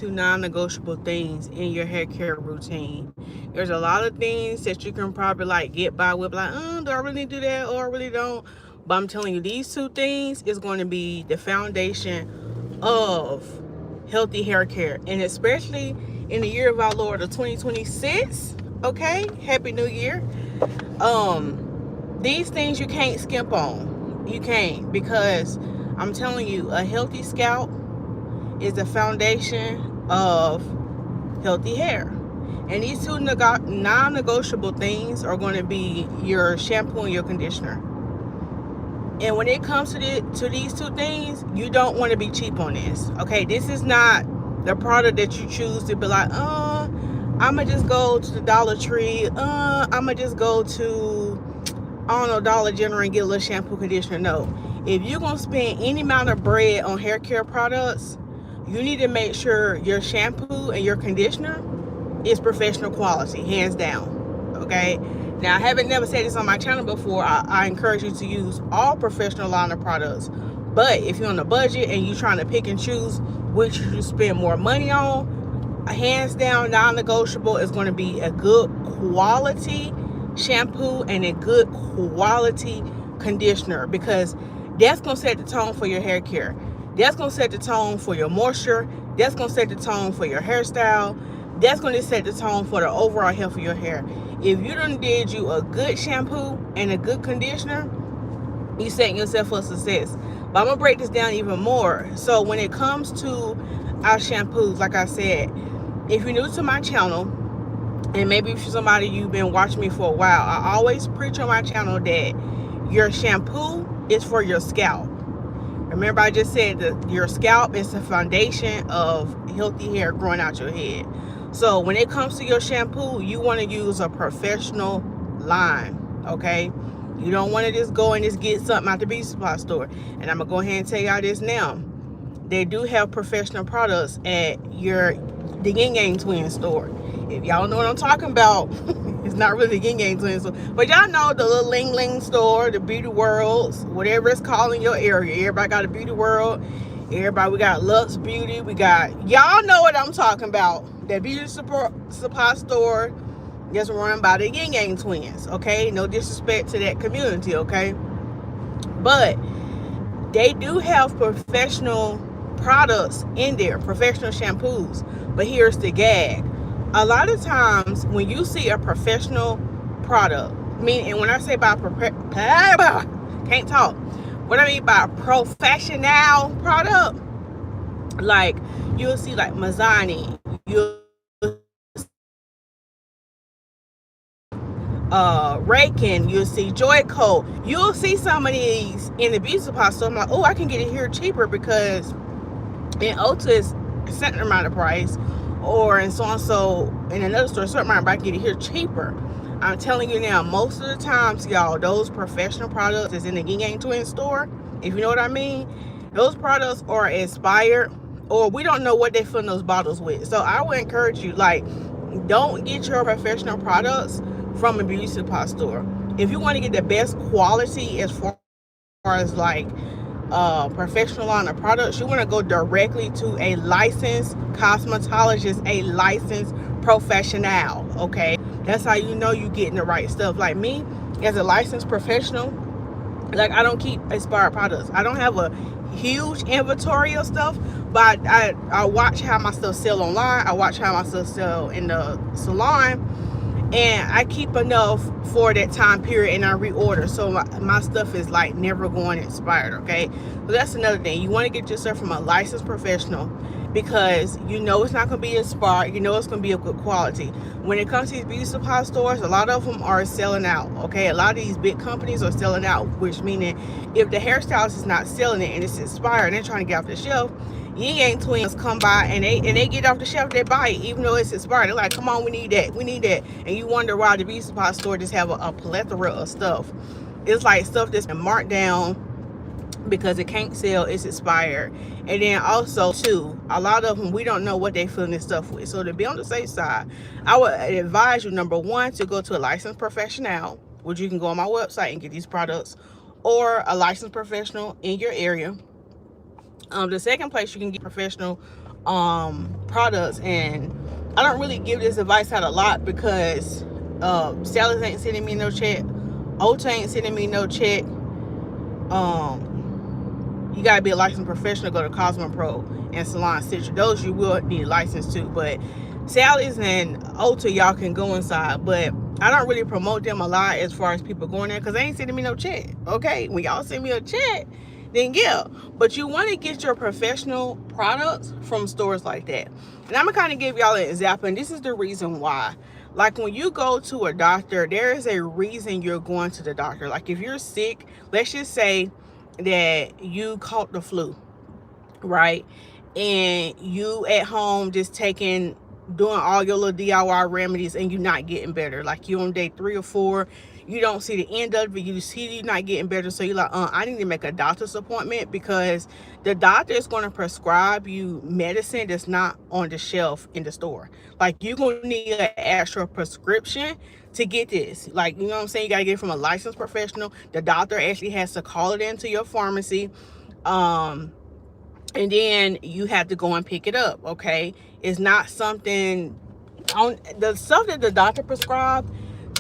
to non-negotiable things in your hair care routine. There's a lot of things that you can probably like get by with, like, do I really do that or I really don't? But I'm telling you, these two things is going to be the foundation of healthy hair care, and especially in the year of our Lord of 2026. Okay, Happy New Year. These things you can't skimp on. You can't, because I'm telling you, a healthy scalp is the foundation of healthy hair. And these two non-negotiable things are going to be your shampoo and your conditioner. And when it comes to these two things, you don't want to be cheap on this. Okay, this is not the product that you choose to be like, I'ma just go to the Dollar Tree. I'ma just go to, I don't know, Dollar General and get a little shampoo conditioner. No. If you're gonna spend any amount of bread on hair care products, you need to make sure your shampoo and your conditioner is professional quality, hands down. Okay. Now, I haven't never said this on my channel before. I encourage you to use all professional line of products. But if you're on a budget and you're trying to pick and choose which you spend more money on, hands down, non-negotiable is going to be a good quality shampoo and a good quality conditioner, because that's going to set the tone for your hair care. That's going to set the tone for your moisture. That's going to set the tone for your hairstyle. That's going to set the tone for the overall health of your hair. If you done did you a good shampoo and a good conditioner, you setting yourself for success. But I'm going to break this down even more. So when it comes to our shampoos, like I said, if you're new to my channel, and maybe if you're somebody you've been watching me for a while, I always preach on my channel that your shampoo is for your scalp. Remember, I just said that your scalp is the foundation of healthy hair growing out your head. So when it comes to your shampoo, you want to use a professional line, okay? You don't want to just go and just get something out the beauty supply store. And I'm going to go ahead and tell y'all this now. They do have professional products at the Yin Yang Twin store. If y'all know what I'm talking about, it's not really the Yin Yang Twin store. But y'all know the little Ling Ling store, the Beauty Worlds, whatever it's called in your area. Everybody got a Beauty World. Everybody, we got Lux Beauty. We got, y'all know what I'm talking about. That beauty supply store that's run by the Yin Yang Twins, okay? No disrespect to that community, okay? But they do have professional products in there, professional shampoos. But here's the gag. A lot of times when you see a professional product, and when I say by can't talk. What I mean by professional product, like you'll see like Mazzani, you'll Rakin, you'll see Joyco, you'll see some of these in the beauty supply store. I'm like, oh, I can get it here cheaper because in Ulta it's a certain amount of price, or in so in another store a certain amount, but I can get it here cheaper. I'm telling you now, most of the times, y'all, those professional products that's in the Yin Yang Twin store, if you know what I mean, those products are expired, or we don't know what they fill those bottles with. So I would encourage you, like, don't get your professional products from a beauty supply store. If you want to get the best quality as far as like professional line of products, you want to go directly to a licensed cosmetologist, a licensed professional, okay? That's how you know you're getting the right stuff. Like me, as a licensed professional, like, I don't keep expired products. I don't have a huge inventory of stuff, but I watch how my stuff sell online. I watch how my stuff sell in the salon, and I keep enough for that time period, and I reorder, so my stuff is like never going expired, okay? So that's another thing. You want to get yourself from a licensed professional, because you know it's not going to be expired. You know it's going to be of good quality. When it comes to these beauty supply stores, a lot of them are selling out, okay? A lot of these big companies are selling out, which meaning if the hairstylist is not selling it and it's expired and they're trying to get off the shelf, Yin Yang Twins come by and they get off the shelf, they buy it, even though it's expired. They're like, come on, we need that, and you wonder why the beauty supply store just have a plethora of stuff. It's like stuff that's been marked down because it can't sell, it's expired. And then also too, a lot of them, we don't know what they filling this stuff with. So to be on the safe side, I would advise you, number one, to go to a licensed professional, which you can go on my website and get these products, or a licensed professional in your area. The second place you can get professional products. And I don't really give this advice out a lot because Smilez ain't sending me no check, Ulta ain't sending me no check. You gotta be a licensed professional, go to Cosmo Pro and Salon Stitcher. Those you will need a license to. But Smilez and Ulta, y'all can go inside, but I don't really promote them a lot as far as people going there because they ain't sending me no check. Okay, when y'all send me a check, then yeah. But you want to get your professional products from stores like that. And I'm gonna kind of give y'all an example, and this is the reason why. Like when you go to a doctor, there is a reason you're going to the doctor. Like if you're sick, let's just say that you caught the flu, right? And you at home just doing all your little DIY remedies and you're not getting better. Like you on day 3 or 4, you don't see the end of it, you see you're not getting better, so you're like, I need to make a doctor's appointment, because the doctor is going to prescribe you medicine that's not on the shelf in the store. Like you're going to need an actual prescription to get this. Like, you know what I'm saying? You got to get it from a licensed professional. The doctor actually has to call it into your pharmacy. And then you have to go and pick it up. Okay, it's not something on the stuff that the doctor prescribed.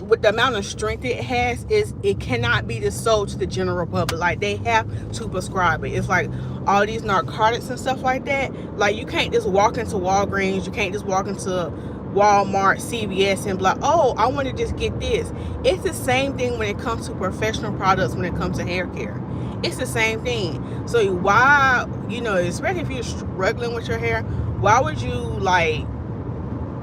With the amount of strength it has, it cannot be sold to the general public. Like they have to prescribe it. It's like all these narcotics and stuff like that. Like you can't just walk into Walgreens, you can't just walk into Walmart, CVS and be like, oh, I want to just get this. It's the same thing when it comes to professional products, when it comes to hair care. It's the same thing. So why, especially if you're struggling with your hair, why would you like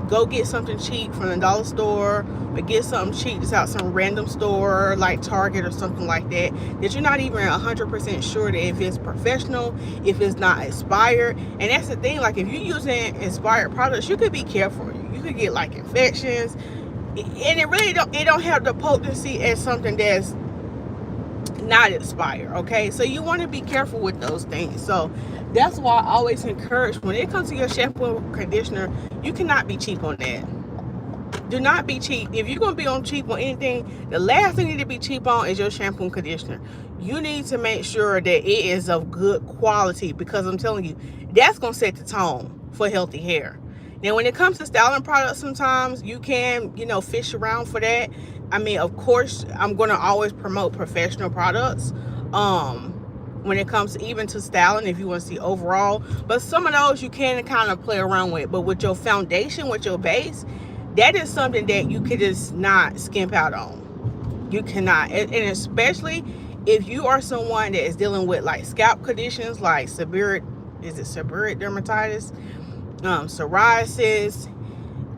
go get something cheap from the dollar store, or get something cheap just out some random store like Target or something like that you're not even 100% sure that if it's professional, if it's not expired. And that's the thing, like if you're using expired products, you could be careful. You could get like infections, and it don't have the potency as something that's not expired. Okay, so you want to be careful with those things. So that's why I always encourage, when it comes to your shampoo and conditioner, you cannot be cheap on that. Do not be cheap. If you're going to be on cheap on anything, the last thing you need to be cheap on is your shampoo and conditioner. You need to make sure that it is of good quality, because I'm telling you, that's going to set the tone for healthy hair. Now, when it comes to styling products, sometimes you can, fish around for that. I mean, of course, I'm going to always promote professional products when it comes even to styling, if you want to see overall. But some of those you can kind of play around with. But with your foundation, with your base, that is something that you could just not skimp out on. You cannot. And especially if you are someone that is dealing with like scalp conditions like seborrheic dermatitis, psoriasis,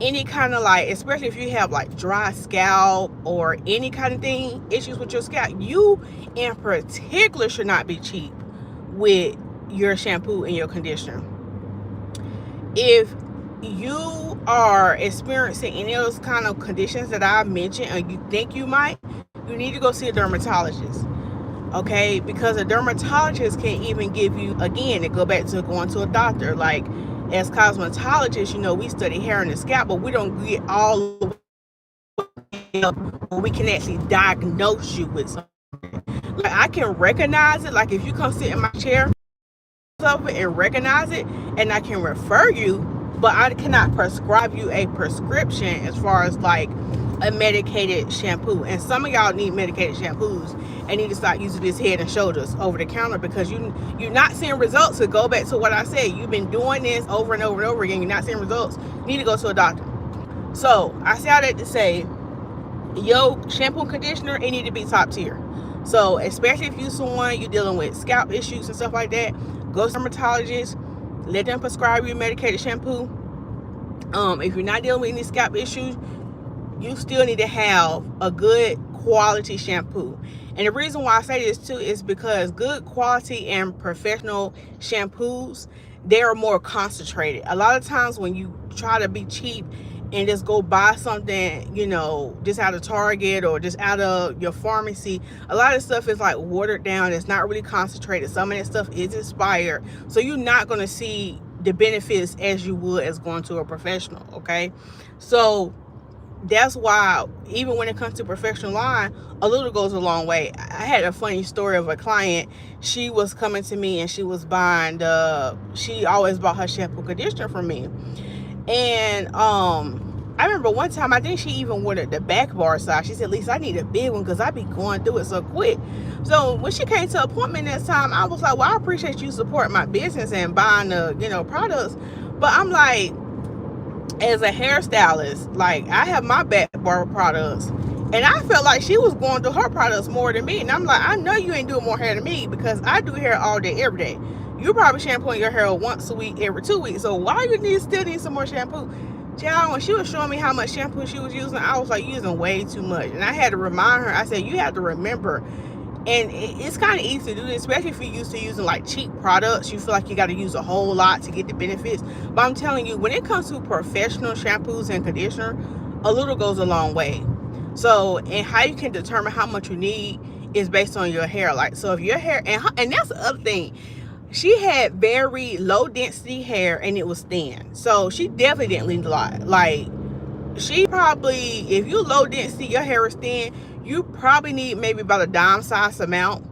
any kind of like, especially if you have like dry scalp or any kind of thing, issues with your scalp, you in particular should not be cheap with your shampoo and your conditioner. If you are experiencing any of those kind of conditions that I mentioned, and you think you might, you need to go see a dermatologist. Okay, because a dermatologist can even give you, again, to go back to going to a doctor. Like as cosmetologists, we study hair and the scalp, but we don't get all the way up where we can actually diagnose you with something. Like I can recognize it. Like if you come sit in my chair and recognize it, and I can refer you, but I cannot prescribe you a prescription as far as like a medicated shampoo. And some of y'all need medicated shampoos and need to start using this Head and Shoulders over the counter, because you're not seeing results. So go back to what I said, you've been doing this over and over and over again, you're not seeing results, you need to go to a doctor. So I say all that to say, your shampoo and conditioner, it need to be top tier. So especially if you're someone you're dealing with scalp issues and stuff like that, go to a dermatologist, let them prescribe you medicated shampoo. If you're not dealing with any scalp issues, you still need to have a good quality shampoo. And the reason why I say this too is because good quality and professional shampoos, they are more concentrated. A lot of times when you try to be cheap and just go buy something, just out of Target or just out of your pharmacy, a lot of stuff is like watered down. It's not really concentrated. Some of that stuff is expired. So you're not going to see the benefits as you would as going to a professional. Okay. So that's why even when it comes to professional line, a little goes a long way. I had a funny story of a client. She was coming to me and she was buying she always bought her shampoo conditioner from me. And I remember one time, I think she even wanted the back bar size. She said, Lisa, I need a big one because I be going through it so quick. So when she came to appointment this time, I was like, well, I appreciate you supporting my business and buying the, products. But I'm like, as a hairstylist, like, I have my back bar products, and I felt like she was going through her products more than me. And I'm like, I know you ain't doing more hair than me because I do hair all day, every day. You probably shampooing your hair once a week, every 2 weeks. So why you still need some more shampoo? Child, when she was showing me how much shampoo she was using, I was like, you're using way too much. And I had to remind her, I said, you have to remember. And it's kind of easy to do this, especially if you're used to using like cheap products. You feel like you got to use a whole lot to get the benefits. But I'm telling you, when it comes to professional shampoos and conditioner, a little goes a long way. So, and how you can determine how much you need is based on your hair. Like, so if your hair, and that's the other thing, she had very low density hair and it was thin. So she definitely didn't need a lot. Like, she probably, if you low density, your hair is thin, you probably need maybe about a dime size amount.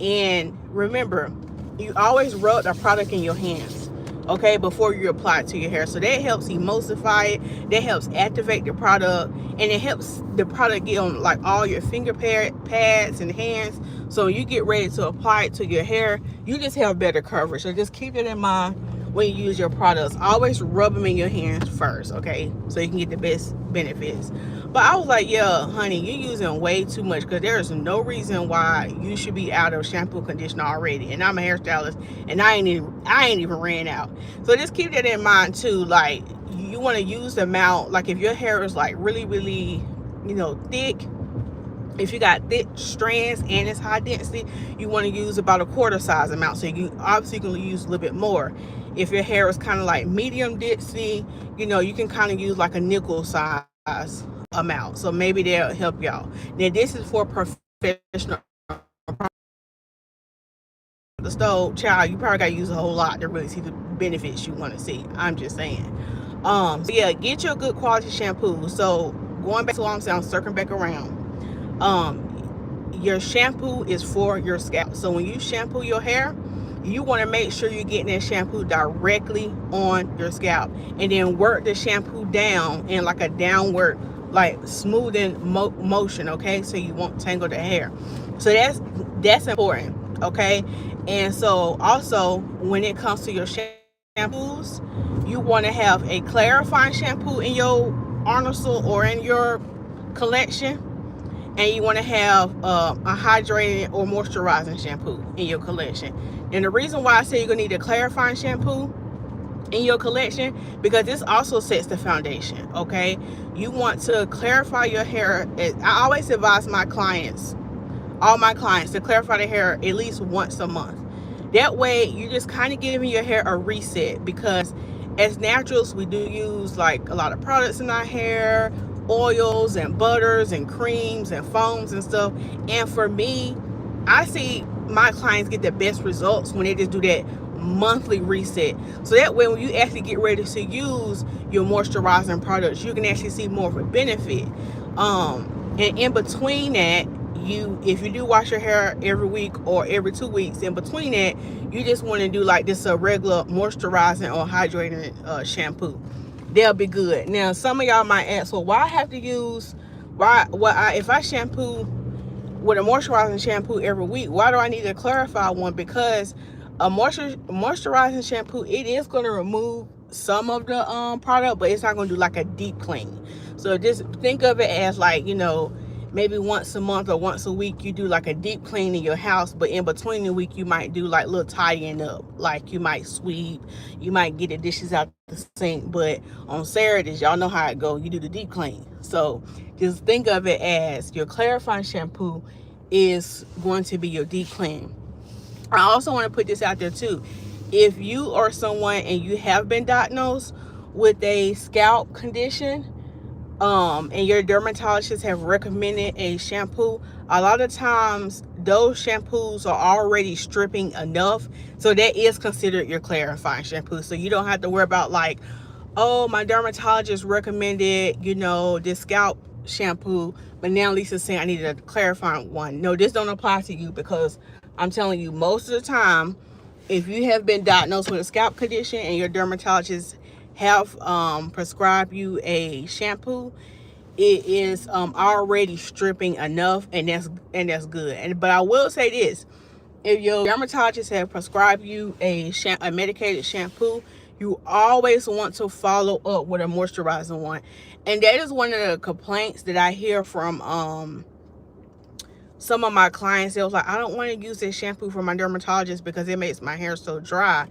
And remember, you always rub the product in your hands, okay, before you apply it to your hair. So that helps emulsify it, that helps activate the product, and it helps the product get on like all your finger pads and hands. So when you get ready to apply it to your hair, you just have better coverage. So just keep it in mind when you use your products. Always rub them in your hands first, okay, so you can get the best benefits. But I was like, yeah, honey, you're using way too much, because there is no reason why you should be out of shampoo conditioner already. And I'm a hairstylist, and I ain't even ran out. So just keep that in mind too. Like, you want to use the amount. Like, if your hair is like really, really, thick, if you got thick strands and it's high density, you want to use about a quarter size amount. So you obviously can use a little bit more. If your hair is kind of like medium density, you can kind of use like a nickel size amount. So maybe they'll help y'all. Now this is for professional. The stove, child, you probably got to use a whole lot to really see the benefits you want to see. I'm just saying. So yeah, get your good quality shampoo. So going back to what I'm saying, I'm circling back around. Your shampoo is for your scalp. So when you shampoo your hair, you want to make sure you're getting that shampoo directly on your scalp, and then work the shampoo down in like a downward, like smoothing motion, okay, so you won't tangle the hair. So that's important, okay. And so also, when it comes to your shampoos, you want to have a clarifying shampoo in your arsenal or in your collection, and you want to have a hydrating or moisturizing shampoo in your collection. And the reason why I say you're gonna need a clarifying shampoo in your collection, because this also sets the foundation, okay. You want to clarify your hair. I always advise all my clients to clarify their hair at least once a month. That way you just kind of giving your hair a reset, because as naturals, we do use like a lot of products in our hair, oils and butters and creams and foams and stuff. And for me, I see my clients get the best results when they just do that monthly reset. So that way, when you actually get ready to use your moisturizing products, you can actually see more of a benefit. And in between that, if you do wash your hair every week or every 2 weeks, in between that, you just want to do like this regular moisturizing or hydrating shampoo. They'll be good. Now, some of y'all might ask, well, why I have to use, if I shampoo with a moisturizing shampoo every week, why do I need to clarify one? Because a moisturizing shampoo, it is going to remove some of the product, but it's not going to do like a deep clean. So just think of it as like, maybe once a month or once a week you do like a deep clean in your house, but in between the week you might do like little tidying up, like you might sweep, you might get the dishes out the sink. But on Saturdays, y'all know how it go, you do the deep clean. So just think of it as your clarifying shampoo is going to be your deep clean. I also want to put this out there too. If you are someone and you have been diagnosed with a scalp condition, and your dermatologist have recommended a shampoo, a lot of times those shampoos are already stripping enough, so that is considered your clarifying shampoo. So you don't have to worry about like, oh, my dermatologist recommended, you know, this scalp shampoo, but now Lisa's saying I needed a clarifying one. No, this don't apply to you, because I'm telling you, most of the time, if you have been diagnosed with a scalp condition and your dermatologist have prescribed you a shampoo, it is already stripping enough, and that's good. And but I will say this: if your dermatologist have prescribed you a medicated shampoo, you always want to follow up with a moisturizing one. And that is one of the complaints that I hear from some of my clients. They was like, I don't want to use this shampoo from my dermatologist because it makes my hair so dry.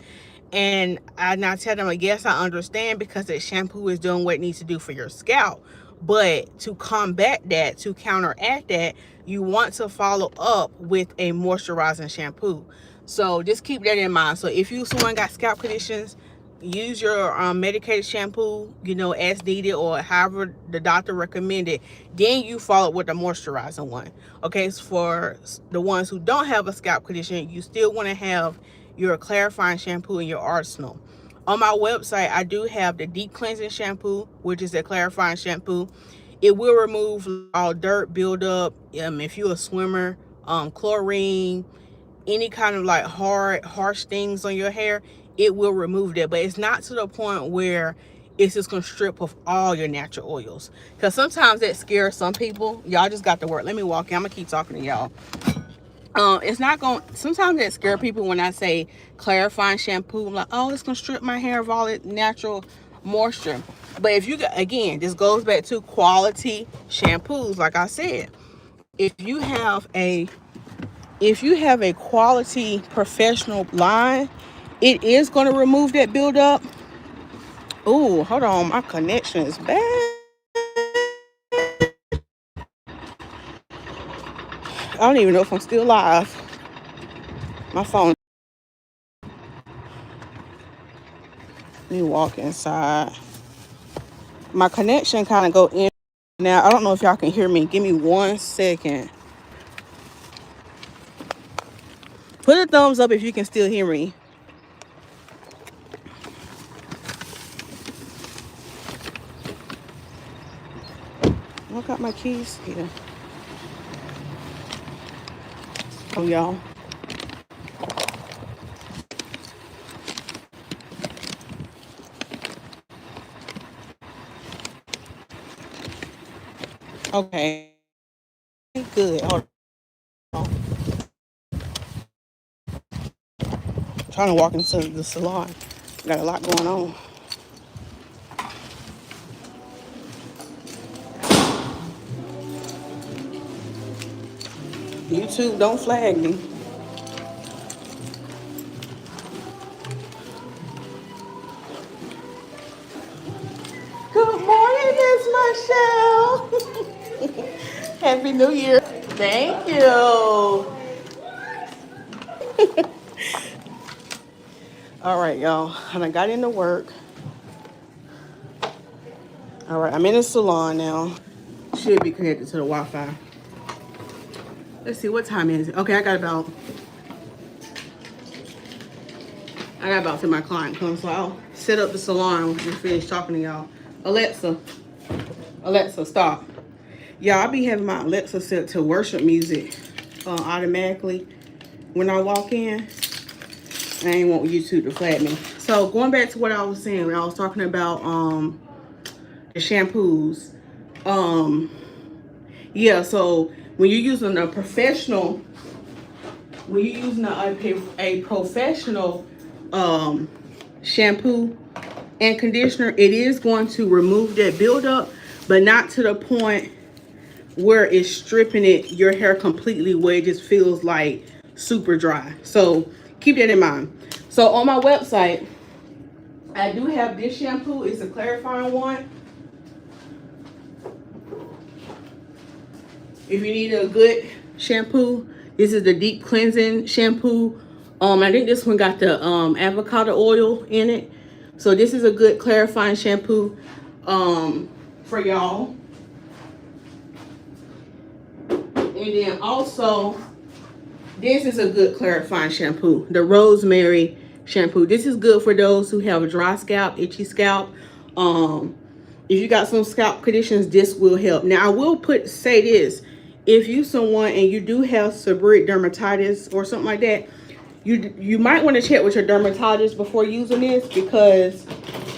And I tell them, yes, I understand, because that shampoo is doing what it needs to do for your scalp. But to combat that, to counteract that, you want to follow up with a moisturizing shampoo. So just keep that in mind. So if you someone got scalp conditions, use your medicated shampoo, you know, as needed, or however the doctor recommended. Then you follow up with a moisturizing one. Okay, so for the ones who don't have a scalp condition, you still want to have your clarifying shampoo in your arsenal. On my website, I do have the deep cleansing shampoo, which is a clarifying shampoo. It will remove all dirt buildup, if you're a swimmer, chlorine, any kind of like harsh things on your hair. It will remove that, but it's not to the point where it's just gonna strip off all your natural oils, because sometimes that scares some people. Y'all just got to work. Let me walk in. I'm gonna keep talking to y'all. It's not going, sometimes that scare people when I say clarifying shampoo. I'm like, oh, it's gonna strip my hair of all its natural moisture. But if you got, again, this goes back to quality shampoos. Like I said, if you have a quality professional line, it is going to remove that buildup. Oh, hold on, my connection is bad. I don't even know if I'm still live. My phone. Let me walk inside. My connection kind of go in now. I don't know if y'all can hear me. Give me 1 second. Put a thumbs up if you can still hear me. I got my keys here. Oh, y'all. Okay. Good. Hold on. I'm trying to walk into the salon. Got a lot going on. YouTube, don't flag me. Good morning, Miss Michelle. Happy New Year. Thank you. All right, y'all. And I got into work. All right, I'm in the salon now. Should be connected to the Wi-Fi. Let's see, what time is it? Okay, I got about till my client comes, so I'll set up the salon and finish talking to y'all. Alexa, stop. Y'all, I be having my Alexa set to worship music automatically when I walk in. I ain't want YouTube to flag me. So going back to what I was saying when I was talking about the shampoos. Yeah, so when you're using a professional, a professional shampoo and conditioner, it is going to remove that buildup, but not to the point where it's stripping your hair completely, where it just feels like super dry. So keep that in mind. So on my website, I do have this shampoo. It's a clarifying one. If you need a good shampoo, this is the deep cleansing shampoo. I think this one got the avocado oil in it. So this is a good clarifying shampoo for y'all. And then also, this is a good clarifying shampoo, the rosemary shampoo. This is good for those who have a dry scalp, itchy scalp. If you got some scalp conditions, this will help. Now I will say this: if you someone and you do have seborrheic dermatitis or something like that, you might want to check with your dermatologist before using this, because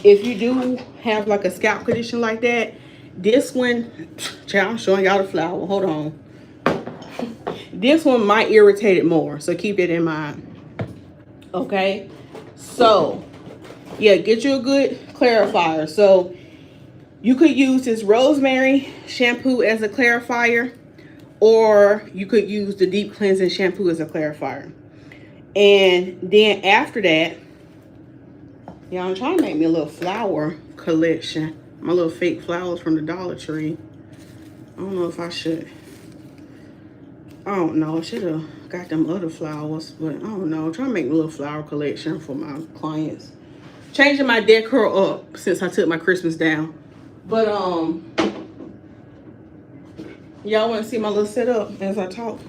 if you do have like a scalp condition like that, this one, child, I'm showing y'all the flower. Hold on. This one might irritate it more, so keep it in mind. Okay, so yeah, get you a good clarifier. So you could use this rosemary shampoo as a clarifier, or you could use the deep cleansing shampoo as a clarifier. And then after that, yeah, I'm trying to make me a little flower collection. My little fake flowers from the Dollar Tree. I don't know if I should. I don't know. I should have got them other flowers, but I don't know. I'm trying to make a little flower collection for my clients. Changing my decor up since I took my Christmas down. But y'all want to see my little setup as I talk?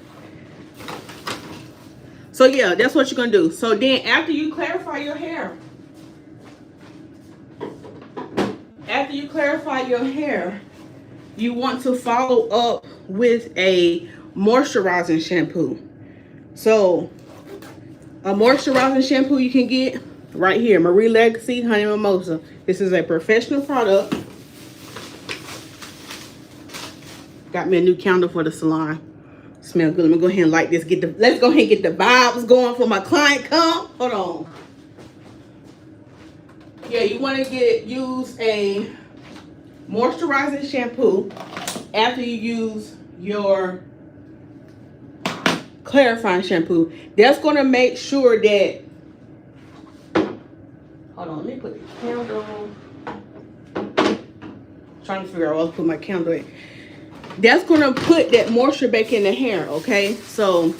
So yeah, that's what you're gonna do. So then after you clarify your hair, you want to follow up with a moisturizing shampoo. So a moisturizing shampoo you can get right here, Marie Legacy Honey Mimosa. This is a professional product. Got me a new candle for the salon. Smell good. Let me go ahead and light this. Let's go ahead and get the vibes going for my client come. Hold on. Yeah, you want to use a moisturizing shampoo after you use your clarifying shampoo. That's going to make sure that, hold on, let me put the candle. Trying to figure out where to put my candle in. That's going to put that moisture back in the hair, okay? So,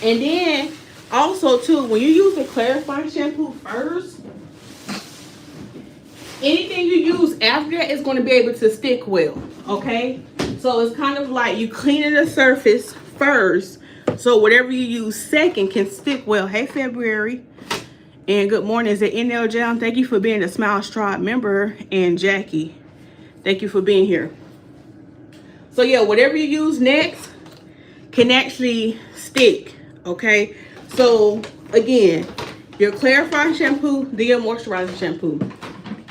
and then also too, when you use the clarifying shampoo first, anything you use after that is going to be able to stick well, okay? So it's kind of like you cleaning the surface first, so whatever you use second can stick well. Hey, February. And good morning. Is it NL Jam? Thank you for being a Smilez Tribe member. And Jackie, thank you for being here. So yeah, whatever you use next can actually stick, okay? So again, your clarifying shampoo, then your moisturizing shampoo.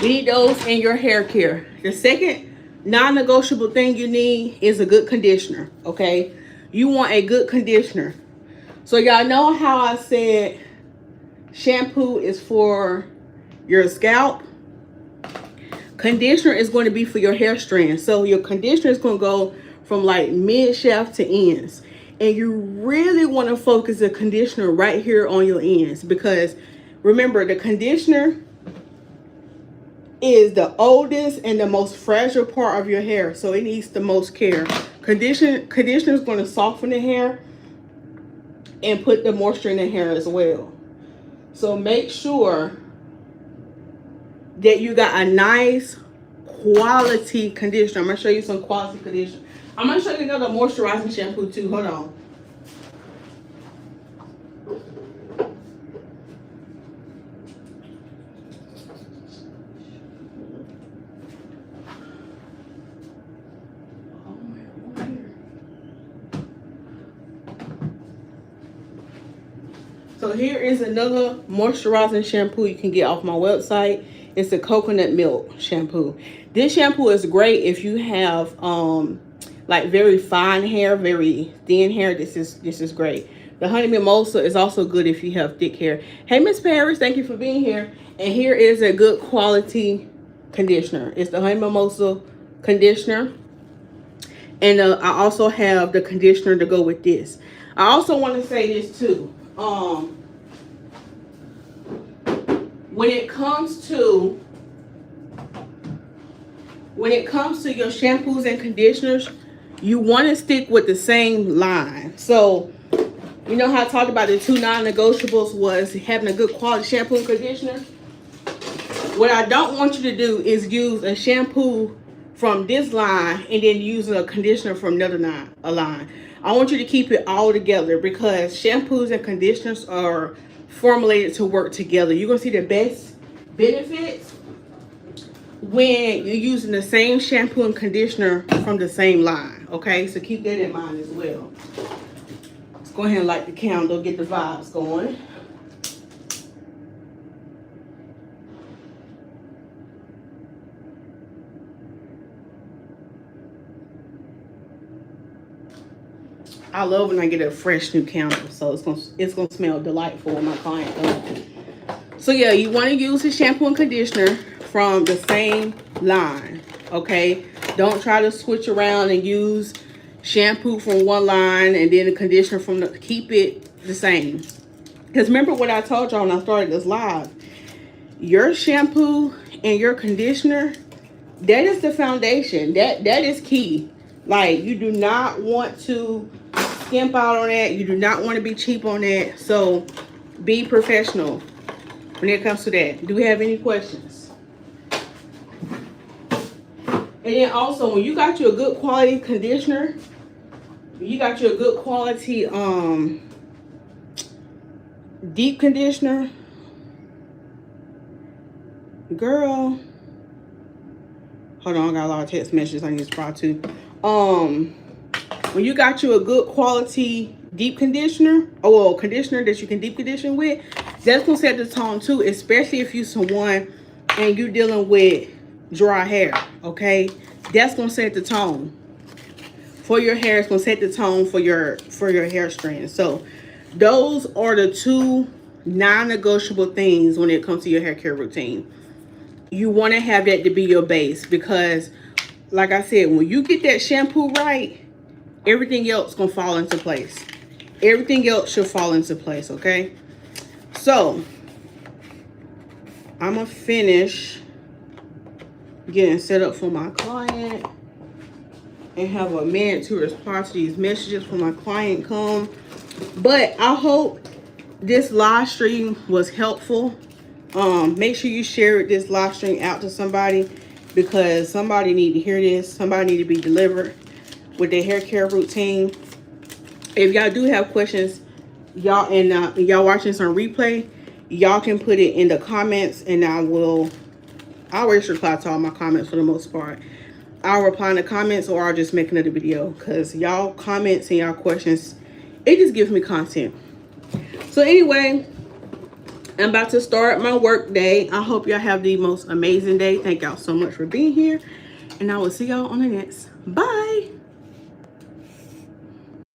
You need those in your hair care. The second non-negotiable thing you need is a good conditioner, okay? You want a good conditioner. So y'all know how I said shampoo is for your scalp? Conditioner is going to be for your hair strands. So your conditioner is going to go from like mid shaft to ends. And you really want to focus the conditioner right here on your ends, because remember, the conditioner is the oldest and the most fragile part of your hair, so it needs the most care. Conditioner is going to soften the hair and put the moisture in the hair as well. So make sure that you got a nice quality conditioner. I'm going to show you some quality conditioner. I'm going to show you another moisturizing shampoo too. Hold on. So here is another moisturizing shampoo you can get off my website. It's the coconut milk shampoo. This shampoo is great if you have like very fine hair, very thin hair. This is great. The honey mimosa is also good if you have thick hair. Hey, Miss Paris, thank you for being here. And here is a good quality conditioner. It's the honey mimosa conditioner. And I also have the conditioner to go with this. I also want to say this too. When it comes to your shampoos and conditioners, you want to stick with the same line. So you know how I talked about the two non-negotiables was having a good quality shampoo and conditioner? What I don't want you to do is use a shampoo from this line and then use a conditioner from another line. I want you to keep it all together, because shampoos and conditioners are formulated to work together. You're going to see the best benefits when you're using the same shampoo and conditioner from the same line. Okay, so keep that in mind as well. Let's go ahead and light the candle, get the vibes going. I love when I get a fresh new candle, so it's gonna smell delightful when my client comes. So yeah, you want to use the shampoo and conditioner from the same line. Okay, don't try to switch around and use shampoo from one line and then the conditioner from the. Keep it the same. Because remember what I told y'all when I started this live. Your shampoo and your conditioner, that is the foundation. That is key. Like, you do not want to skimp out on that. You do not want to be cheap on that. So be professional when it comes to that. Do we have any questions? And then also, when you got you a good quality conditioner, you got you a good quality deep conditioner, girl, hold on, I got a lot of text messages I need to reply to. When you got you a good quality deep conditioner, or well, conditioner that you can deep condition with, that's gonna set the tone too, especially if you someone and you're dealing with dry hair. Okay, that's gonna set the tone for your hair. It's gonna set the tone for your hair strand. So those are the two non-negotiable things when it comes to your hair care routine. You want to have that to be your base, because like I said, when you get that shampoo right, everything else gonna fall into place. Everything else should fall into place. Okay, so I'm gonna finish getting set up for my client and have a minute to respond to these messages when my client come. But I hope this live stream was helpful. Make sure you share this live stream out to somebody, because somebody need to hear this. Somebody need to be delivered with their hair care routine. If y'all do have questions, y'all, and y'all watching this on replay, y'all can put it in the comments, and I always reply to all my comments for the most part. I'll reply in the comments, or I'll just make another video, because y'all comments and y'all questions, it just gives me content. So anyway, I'm about to start my work day. I hope y'all have the most amazing day. Thank y'all so much for being here, and I will see y'all on the next. Bye.